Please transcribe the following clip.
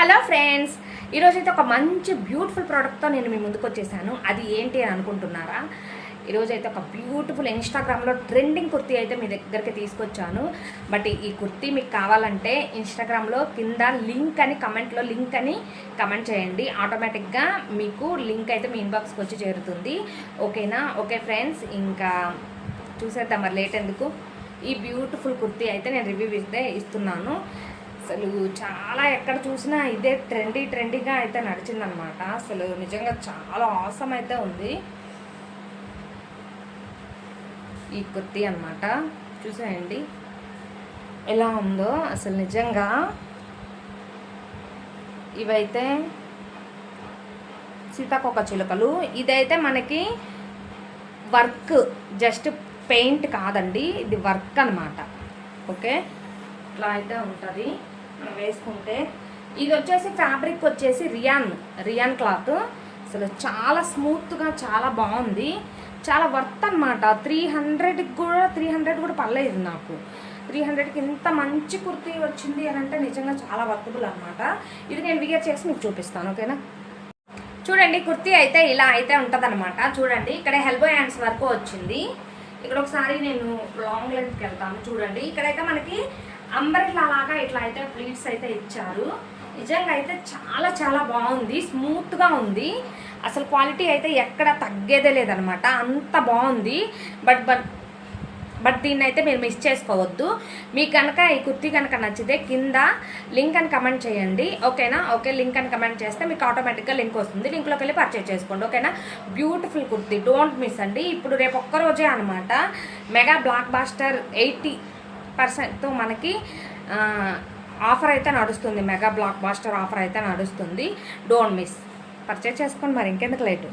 Hello friends, ఈరోజైతే ఒక మంచి బ్యూటిఫుల్ ప్రోడక్ట్తో నేను మీ ముందుకు వచ్చేసాను. అది ఏంటి అని అనుకుంటున్నారా? ఈరోజైతే ఒక బ్యూటిఫుల్ ఇన్స్టాగ్రామ్లో ట్రెండింగ్ కుర్తీ అయితే మీ దగ్గరికి తీసుకొచ్చాను. బట్ ఈ కుర్తీ మీకు కావాలంటే ఇన్స్టాగ్రామ్లో కింద కమెంట్లో లింక్ అని కమెంట్ చేయండి. ఆటోమేటిక్గా మీకు లింక్ అయితే మీ ఇన్బాక్స్కి వచ్చి చేరుతుంది. ఓకేనా? ఓకే ఫ్రెండ్స్, ఇంకా చూసేద్దాం మరి లేట్ ఎందుకు. ఈ బ్యూటిఫుల్ కుర్తీ అయితే నేను రివ్యూ ఇస్తున్నాను. అసలు చాలా ఎక్కడ చూసినా ఇదే ట్రెండీగా అయితే నడిచిందనమాట. అసలు నిజంగా చాలా ఆసమ్ అయితే ఉంది ఈ కుర్తీ అనమాట. చూసేయండి ఎలా ఉందో. అసలు నిజంగా ఇవైతే సీతాకోక చిలుకలు. ఇదైతే మనకి వర్క్, జస్ట్ పెయింట్ కాదండి, ఇది వర్క్ అనమాట. ఓకే, ఇట్లా అయితే ఉంటుంది మనం వేసుకుంటే. ఇది వచ్చేసి ఫ్యాబ్రిక్ వచ్చేసి రియాన్ క్లాత్. అసలు చాలా స్మూత్గా చాలా బాగుంది, చాలా వర్త్ అనమాట. 300 కూడా పర్లేదు నాకు. 300కి ఇంత మంచి కుర్తీ వచ్చింది అని అంటే నిజంగా చాలా వర్తబుల్ అనమాట. ఇది నేను వియర్ చేసి మీకు చూపిస్తాను. ఓకేనా? చూడండి, కుర్తీ అయితే ఇలా అయితే ఉంటుంది అనమాట. చూడండి, ఇక్కడ ఎల్బో హ్యాండ్స్ వరకు వచ్చింది. ఇక్కడ ఒకసారి నేను లాంగ్ లెంత్కి వెళ్తాను. చూడండి, ఇక్కడైతే మనకి అంబ్రెల్లా లాగా ఇట్లా అయితే ప్లీట్స్ అయితే ఇచ్చారు. నిజంగా అయితే చాలా చాలా బాగుంది, స్మూత్గా ఉంది. అసలు క్వాలిటీ అయితే ఎక్కడ తగ్గేదే లేదనమాట, అంత బాగుంది. బట్ దీన్ని అయితే మీరు మిస్ చేసుకోవద్దు. మీకు కనుక ఈ కుర్తీ కనుక నచ్చితే కింద లింక్ అని కమెంట్ చేయండి. ఓకేనా? ఓకే, లింక్ అని కమెంట్ చేస్తే మీకు ఆటోమేటిక్గా లింక్ వస్తుంది. లింక్లోకి వెళ్ళి పర్చేజ్ చేసుకోండి. ఓకేనా? బ్యూటిఫుల్ కుర్తీ, డోంట్ మిస్ అండి. ఇప్పుడు రేపు ఒక్కరోజే అనమాట మెగా బ్లాక్ బాస్టర్ 80%తో మనకి ఆఫర్ అయితే నడుస్తుంది. మెగా బ్లాక్ బాస్టర్ ఆఫర్ అయితే నడుస్తుంది. డోంట్ మిస్, పర్చేజ్ చేసుకోండి. మరి ఇంకెందుకు లేటు.